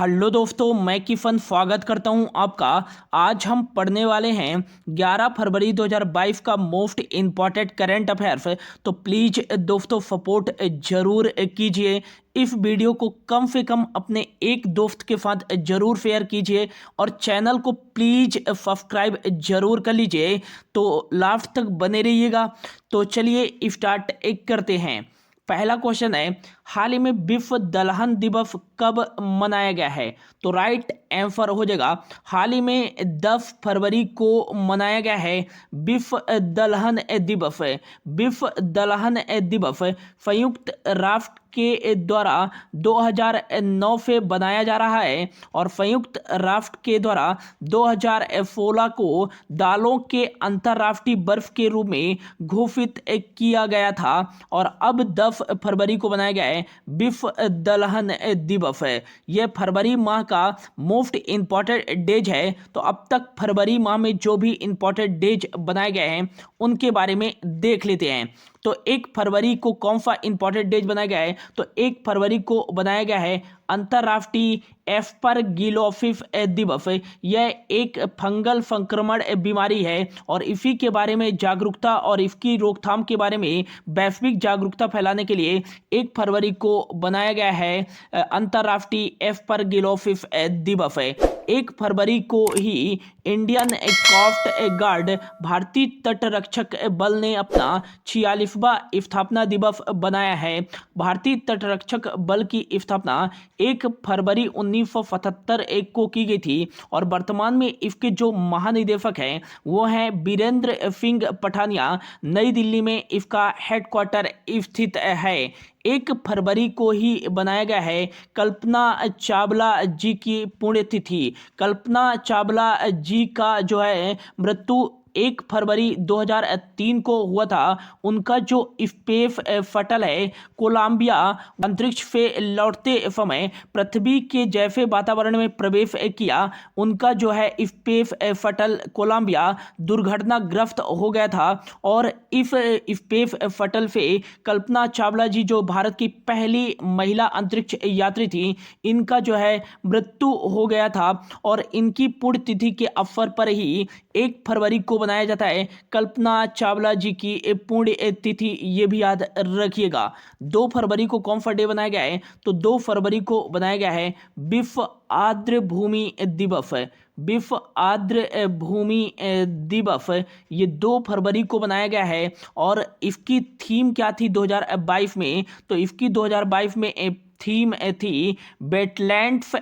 Hello दोस्तों, मैं किफन स्वागत करता हूं आपका। आज हम पढ़ने वाले हैं 11 फरवरी 2022 का मोस्ट इम्पॉर्टेंट करंट अफेयर्स। तो प्लीज़ दोस्तों सपोर्ट जरूर कीजिए। इस वीडियो को कम से कम अपने एक दोस्त के साथ जरूर शेयर कीजिए और चैनल को प्लीज़ सब्सक्राइब जरूर कर लीजिए। तो लास्ट तक बने रहिएगा। तो चलिए स्टार्ट करते हैं। पहला क्वेश्चन है, हाल ही में विश्व दलहन दिवस कब मनाया गया है? तो राइट आंसर हो जाएगा, हाल ही में 10 फरवरी को मनाया गया है विश्व दलहन दिवस। विश्व दलहन दिवस संयुक्त राष्ट्र के द्वारा 2009 से बनाया जा रहा है और संयुक्त राष्ट्र के द्वारा 2016 को दालों के अंतर्राष्ट्रीय वर्ष के रूप में घोषित किया गया था और अब 10 फरवरी को बनाया गया है विश्व दलहन दिवस। यह फरवरी माह का मोस्ट इम्पॉर्टेंट डेज है। तो अब तक फरवरी माह में जो भी इम्पॉर्टेंट डेज बनाए गए हैं उनके बारे में देख लेते हैं। तो 1 फरवरी को कौन सा इंपॉर्टेंट डेज बनाया गया है? तो 1 फरवरी को बनाया गया है अंतर्राष्ट्रीय एस्परगिलोसिस दिवस। यह एक फंगल संक्रमण बीमारी है और इसी के बारे में जागरूकता और इसकी रोकथाम के बारे में वैश्विक जागरूकता फैलाने के लिए 1 फरवरी को बनाया गया है अंतर्राष्ट्रीय एस्परगिलोसिस दिवस। 1 फरवरी को ही इंडियन कोस्ट गार्ड भारतीय तटरक्षक बल ने अपना 46वां स्थापना दिवस बनाया है। भारतीय तटरक्षक बल की स्थापना 1 फरवरी 1977 को की गई थी और वर्तमान में इसके जो महानिदेशक हैं वो हैं बीरेंद्र सिंह पठानिया। नई दिल्ली में इसका हेडक्वार्टर स्थित है। 1 फरवरी को ही बनाया गया है कल्पना चावला जी की पुण्यतिथि। कल्पना चावला जी का जो है मृत्यु 1 फरवरी 2003 को हुआ था। उनका जो स्पेस शटल है कोलंबिया अंतरिक्ष से लौटते समय पृथ्वी के जैसे वातावरण में प्रवेश किया। उनका जो है स्पेस शटल कोलंबिया दुर्घटनाग्रस्त हो गया था और इस स्पेस शटल से कल्पना चावला जी जो भारत की पहली महिला अंतरिक्ष यात्री थी, इनका जो है मृत्यु हो गया था और इनकी पुण्यतिथि के अवसर पर ही 1 फरवरी को बनाया जाता है कल्पना चावला जी की पुण्य तिथि। ये भी याद रखिएगा। 2 फरवरी को कौन सा डे बनाया गया है? तो 2 फरवरी को बनाया गया है विश्व आर्द्र भूमि दिवस। विश्व आर्द्र भूमि दिवस ये 2 फरवरी को बनाया गया है और इसकी थीम क्या थी 2022 में? तो इसकी 2022 में थीम थी wetlands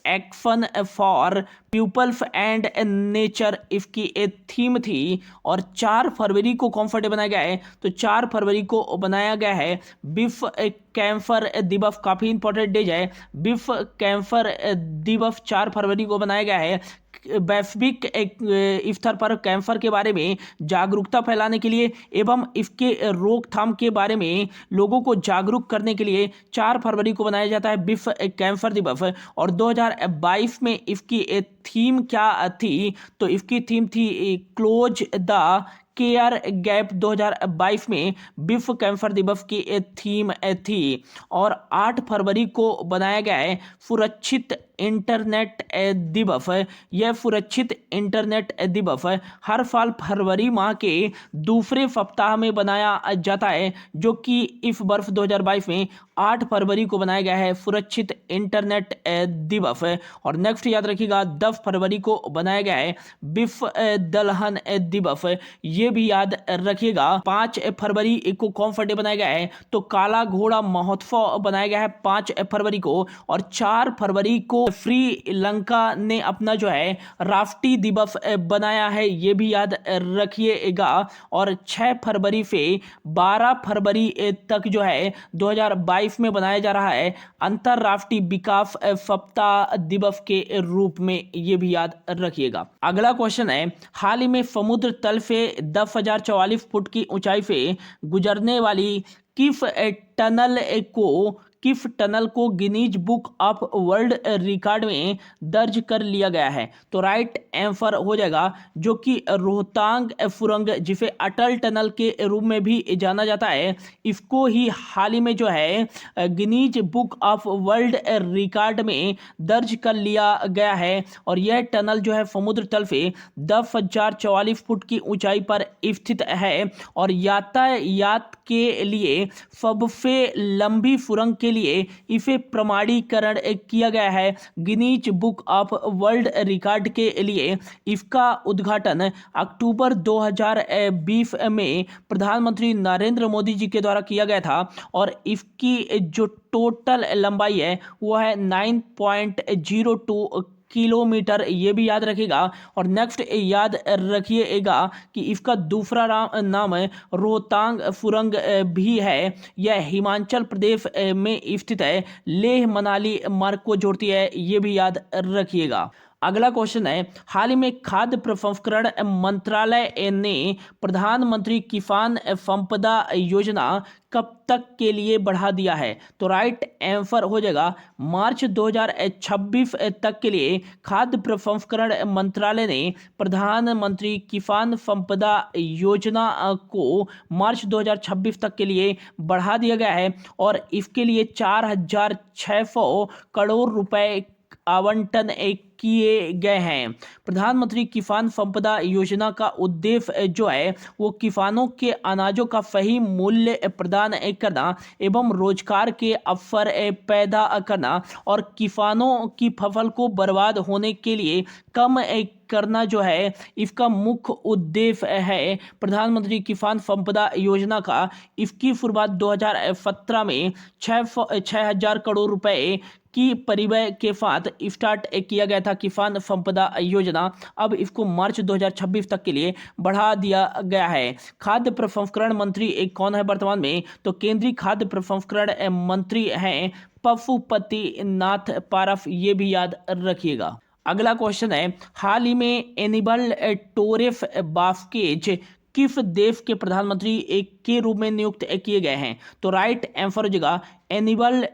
action for peoples and nature. इसकी एक थीम थी। और 4 फरवरी को कौन सा डे बनाया गया है? तो 4 फरवरी को बनाया गया है विश्व कैंसर दिवस। काफ़ी इंपॉर्टेंट डेज है। विश्व कैंसर दिवस 4 फरवरी को बनाया गया है वैश्विक स्तर पर कैंसर के बारे में जागरूकता फैलाने के लिए एवं इसके रोकथाम के बारे में लोगों को जागरूक करने के लिए 4 फरवरी को बनाया जाता है विश्व कैंसर दिवस। और 2022 में इसकी थीम क्या थी? तो इसकी थीम थी क्लोज द केयर गैप। 2022 में विश्व कैंसर दिवस की एक थीम थी। और 8 फरवरी को बनाया गया है सुरक्षित इंटरनेट दिवस। यह सुरक्षित इंटरनेट दिवस हर साल फरवरी माह के दूसरे सप्ताह में बनाया जाता है, जो कि इस वर्ष 2022 में 8 फरवरी को बनाया गया है सुरक्षित इंटरनेट दिवस। और नेक्स्ट याद रखिएगा 10 फरवरी को बनाया गया है विश्व दलहन दिवस। ये भी याद रखिएगा। 5 फरवरी को कौन सा डे बनाया गया है? तो काला घोड़ा महोत्सव बनाया गया है 5 फरवरी को। और 4 फरवरी को श्रीलंका ने अपना जो है राष्ट्रीय दिवस बनाया है। ये भी याद रखिएगा। और 6 फरवरी से 12 फरवरी तक जो है 2022 में बनाया जा रहा है अंतर्राष्ट्रीय विकास सप्ताह दिवस के रूप में। ये भी याद रखिएगा। अगला क्वेश्चन है, हाल ही में समुद्र तल से 10,044 फुट की ऊंचाई से गुजरने वाली किस टनल को किस टनल को Guinness book of world record में दर्ज कर लिया गया है? तो राइट आंसर हो जाएगा जो कि रोहतांग सुरंग, जिसे अटल टनल के रूप में भी जाना जाता है, इसको ही हाल ही में जो है Guinness book of world record में दर्ज कर लिया गया है। और यह टनल जो है समुद्र तल से 10,044 फुट की ऊंचाई पर स्थित है और यातायात के लिए सबसे लंबी सुरंग के लिए इसे प्रमाणीकरण किया गया है Guinness book of world record के लिए। इसका उद्घाटन अक्टूबर 2020 में प्रधानमंत्री नरेंद्र मोदी जी के द्वारा किया गया था और इसकी जो टोटल लंबाई है वो है 9.02 किलोमीटर, ये भी याद रखिएगा। और नेक्स्ट याद रखिएगा कि इसका दूसरा नाम है रोहतांग सुरंग भी है। यह हिमाचल प्रदेश में स्थित है, लेह मनाली मार्ग को जोड़ती है, ये भी याद रखिएगा। अगला क्वेश्चन है, हाल ही में खाद्य प्रसंस्करण मंत्रालय ने प्रधानमंत्री किसान संपदा योजना कब तक के लिए बढ़ा दिया है? तो राइट आंसर हो जाएगा मार्च 2026 तक के लिए खाद्य प्रसंस्करण मंत्रालय ने प्रधानमंत्री किसान संपदा योजना को मार्च 2026 तक के लिए बढ़ा दिया गया है और इसके लिए 4,600 करोड़ रुपए आवंटन किए गए हैं। प्रधानमंत्री किसान संपदा योजना का उद्देश्य जो है वो किसानों के अनाजों का सही मूल्य प्रदान करना एवं रोजगार के अवसर पैदा करना और किसानों की फसल को बर्बाद होने के लिए कम करना जो है इसका मुख्य उद्देश्य है प्रधानमंत्री किसान संपदा योजना का। इसकी शुरुआत 2017 में 6,000 करोड़ रुपए की परिव्यय के साथ स्टार्ट किया गया था किसान संपदा योजना। अब इसको मार्च 2026 तक के लिए बढ़ा दिया गया है। खाद्य प्रसंस्करण मंत्री कौन है वर्तमान में? तो केंद्रीय खाद्य प्रसंस्करण मंत्री हैं पशुपति नाथ पारस, ये भी याद रखिएगा। अगला क्वेश्चन है, हाल ही में एनिबल टोरेफ बास्केज किस देश के प्रधानमंत्री के रूप में नियुक्त किए गए हैं? तो राइट आंसर हो जाएगा एनिबल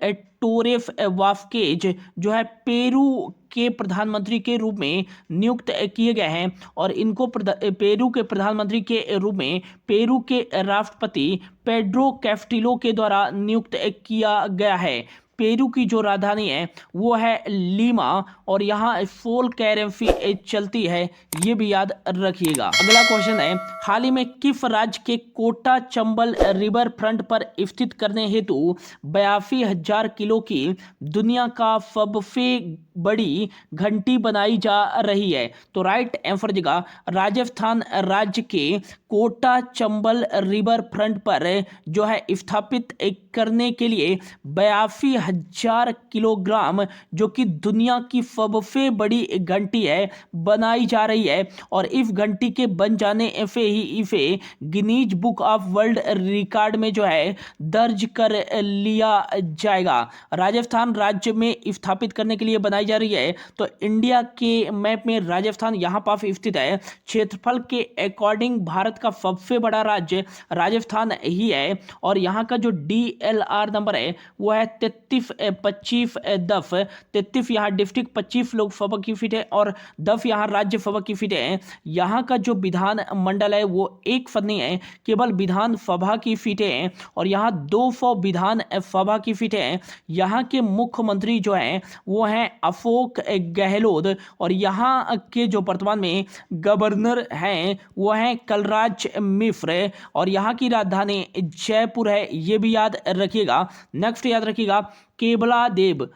टोरेफ वास्केज जो है पेरू के प्रधानमंत्री के रूप में नियुक्त किए गए हैं और इनको पेरू के प्रधानमंत्री के रूप में पेरू के राष्ट्रपति पेड्रो कैस्टिलो के द्वारा नियुक्त किया गया है। पेरू की जो राजधानी है वो है लीमा और यहाँ सोल करेंसी चलती है, ये भी याद रखिएगा। अगला क्वेश्चन है, हाल ही में किस राज्य के कोटा चंबल रिवर फ्रंट पर स्थित करने हेतु 82,000 किलो की दुनिया का सबसे बड़ी घंटी बनाई जा रही है? तो राइट आंसर देगा राजस्थान राज्य के कोटा चंबल रिवर फ्रंट पर जो है स्थापित करने के लिए 82,000 किलोग्राम जो कि दुनिया की सबसे बड़ी घंटी है बनाई जा रही है और इस घंटी के बन जाने से ही इसे Guinness book of world record में जो है दर्ज कर लिया जाएगा। राजस्थान राज्य में स्थापित करने के लिए बनाई जा रही है। तो इंडिया के मैप में राजस्थान यहाँ पर स्थित है। क्षेत्रफल के अकॉर्डिंग भारत का सबसे बड़ा राज्य राजस्थान ही है और यहाँ का जो DLR नंबर है वो है 33,25,10। 33 यहाँ डिस्ट्रिक्ट, 25 लोकसभा की सीट है और 10 यहाँ राज्यसभा की सीटें हैं। यहाँ का जो विधान मंडल है वो एक फनी है, केवल विधान सभा की सीटें हैं और यहाँ 200 विधान सभा की सीटें हैं। यहाँ के मुख्यमंत्री जो हैं वो हैं अशोक गहलोत और यहाँ के जो वर्तमान में गवर्नर हैं वो हैं कलराज मिश्र और यहाँ की राजधानी जयपुर है, ये भी याद रखिएगा। नेक्स्ट याद रखिएगा Keoladeo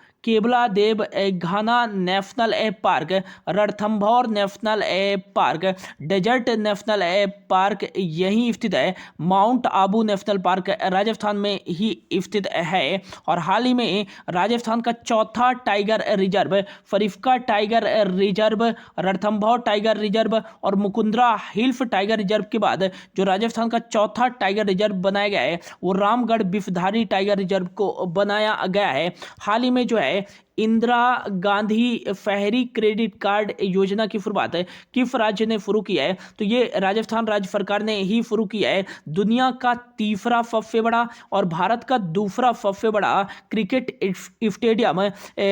Ghana National Park, Ranthambore National Park, Desert National Park यही स्थित है। Mount Abu National Park Rajasthan में ही स्थित है और हाल ही में राजस्थान का चौथा टाइगर रिजर्व फरीफका Tiger Reserve, Ranthambore Tiger Reserve और मुकुंदरा हिल्स टाइगर रिजर्व के बाद जो राजस्थान का चौथा टाइगर रिजर्व बनाया गया है वो रामगढ़ बिफधारी टाइगर रिजर्व को बनाया गया है। हाल ही में जो है इंदिरा गांधी शहरी क्रेडिट कार्ड योजना की शुरुआत किस राज्य ने शुरू की है? तो ये राजस्थान राज्य सरकार ने ही शुरू किया है। दुनिया का तीसरा सबसे बड़ा और भारत का दूसरा सबसे बड़ा क्रिकेट स्टेडियम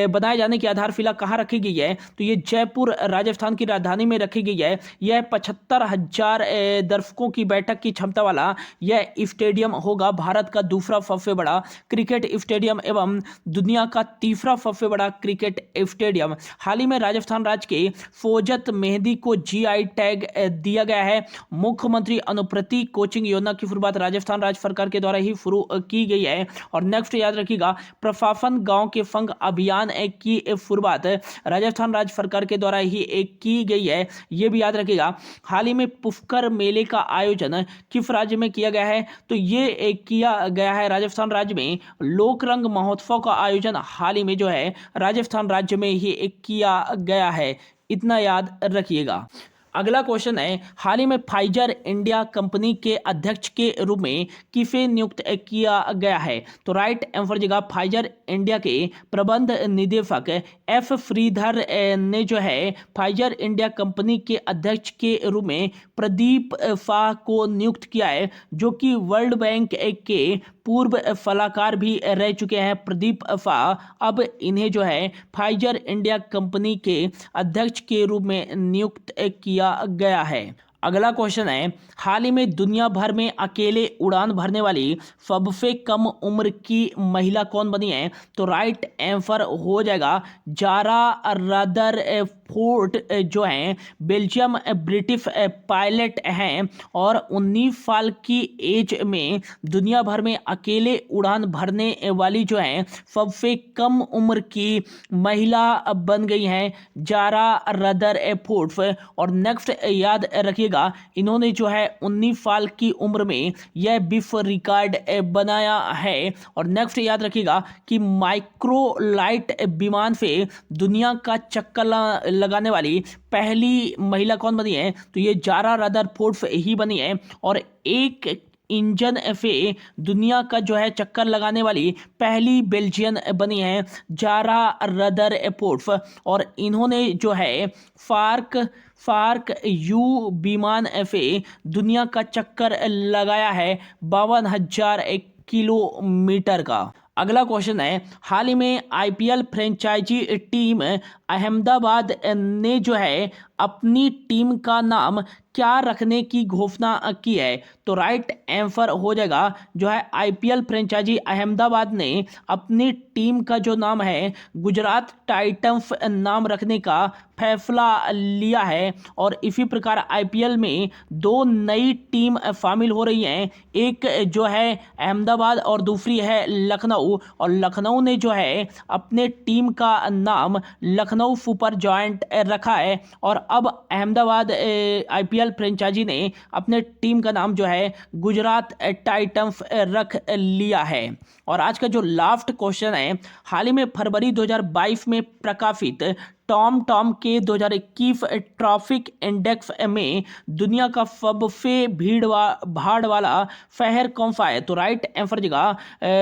बनाए जाने की आधारशिला कहाँ रखी गई है? तो ये जयपुर राजस्थान की राजधानी में रखी गई है। यह 75,000 दर्शकों की बैठक की क्षमता वाला यह स्टेडियम होगा भारत का दूसरा सबसे बड़ा क्रिकेट स्टेडियम एवं दुनिया का तीसरा सबसे बड़ा क्रिकेट स्टेडियम। हाल ही में राजस्थान राज्य के फोजत मेहंदी को जीआई टैग दिया गया है। मुख्यमंत्री अनुप्रति कोचिंग योजना की शुरुआत राजस्थान राज्य सरकार के द्वारा ही शुरू की गई है। और नेक्स्ट याद रखिएगा, प्रशासन गांव के संग अभियान की शुरुआत राजस्थान राज्य सरकार के द्वारा ही की गई है। यह भी याद रखिएगा। हाल ही में पुष्कर मेले का आयोजन किस राज्य में किया गया है? तो ये किया गया है राजस्थान राज्य में। लोक रंग महोत्सव का आयोजन हाल ही में जो है राजस्थान राज्य में ही किया गया है। इतना याद रखिएगा। अगला क्वेश्चन है, हाल ही में फाइजर इंडिया कंपनी के अध्यक्ष के रूप में किसे नियुक्त किया गया है? तो राइट आंसर जगह फाइजर इंडिया के प्रबंध निदेशक एफ श्रीधर ने जो है फाइजर इंडिया कंपनी के अध्यक्ष के रूप में प्रदीप शाह को नियुक्त किया है, जो कि वर्ल्ड बैंक के पूर्व सलाहकार भी रह चुके हैं। प्रदीप शाह अब इन्हें जो है फाइजर इंडिया कंपनी के अध्यक्ष के रूप में नियुक्त किया गया है। अगला क्वेश्चन है, हाल ही में दुनिया भर में अकेले उड़ान भरने वाली सबसे कम उम्र की महिला कौन बनी है? तो राइट आंसर हो जाएगा जारा रदरफोर्ड जो हैं बेल्जियम ब्रिटिश पायलट हैं और 19 साल की एज में दुनिया भर में अकेले उड़ान भरने वाली जो हैं सबसे कम उम्र की महिला बन गई हैं जारा रदरफोर्ड। और नेक्स्ट याद रखिएगा, इन्होंने जो है 19 साल की उम्र में यह विश्व रिकॉर्ड बनाया है। और नेक्स्ट याद रखिएगा कि माइक्रोलाइट विमान से दुनिया का चक्कर लगाने वाली पहली महिला कौन बनी है? तो ये जारा रदरफोर्ड ही बनी है। और एक इंजन से दुनिया का जो है चक्कर लगाने वाली पहली बेल्जियन बनी है जारा रदरफोर्ड। और इन्होंने जो है फार्क यू विमान से दुनिया का चक्कर लगाया है 52,000 किलोमीटर का। अगला क्वेश्चन है, हाल ही में आईपीएल फ्रेंचाइजी टीम अहमदाबाद ने जो है अपनी टीम का नाम क्या रखने की घोषणा की है? तो राइट आंसर हो जाएगा जो है आईपीएल फ्रेंचाइजी अहमदाबाद ने अपनी टीम का जो नाम है गुजरात टाइटंस नाम रखने का फैसला लिया है। और इसी प्रकार आईपीएल में 2 नई टीम शामिल हो रही हैं, एक जो है अहमदाबाद और दूसरी है लखनऊ। और लखनऊ ने जो है अपने टीम का नाम लखनऊ सुपर जायंट रखा है। और अब अहमदाबाद आईपीएल फ्रेंचाइजी ने अपने टीम का नाम जो है गुजरात टाइटंस रख लिया है। और आज का जो लास्ट क्वेश्चन है, हाल ही में फरवरी 2022 में प्रकाशित टॉम के 2021 ट्रैफिक इंडेक्स में दुनिया का सबसे भाड़ वाला शहर कौन सा है? तो राइट आंसर जगह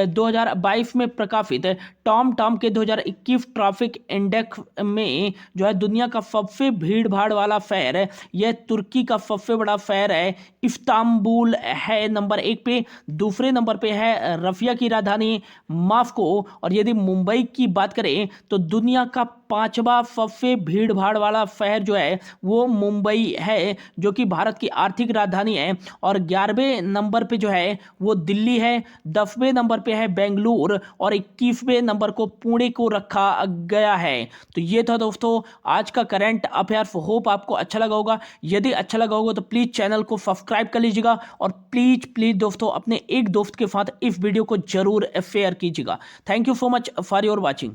2022 में प्रकाशित टॉम के 2021 ट्रैफिक इंडेक्स में जो है दुनिया का सबसे भीड़ भाड़ वाला शहर यह तुर्की का सबसे बड़ा शहर है इस्तांबुल है नंबर 1 पे। दूसरे नंबर पे है रशिया की राजधानी मॉस्को। और यदि मुंबई की बात करें तो दुनिया का 5वां सबसे भीड़ भाड़ वाला शहर जो है वो मुंबई है, जो कि भारत की आर्थिक राजधानी है। और 11वें नंबर पे जो है वो दिल्ली है, 10वें नंबर पे है बेंगलुरु और 21वें नंबर को पुणे को रखा गया है। तो ये था दोस्तों आज का करंट अफेयर्स। होप आपको अच्छा लगा होगा। यदि अच्छा लगा होगा तो प्लीज़ चैनल को सब्सक्राइब कर लीजिएगा और प्लीज़ दोस्तों अपने एक दोस्त के साथ इस वीडियो को जरूर शेयर कीजिएगा। Thank you so much for your watching.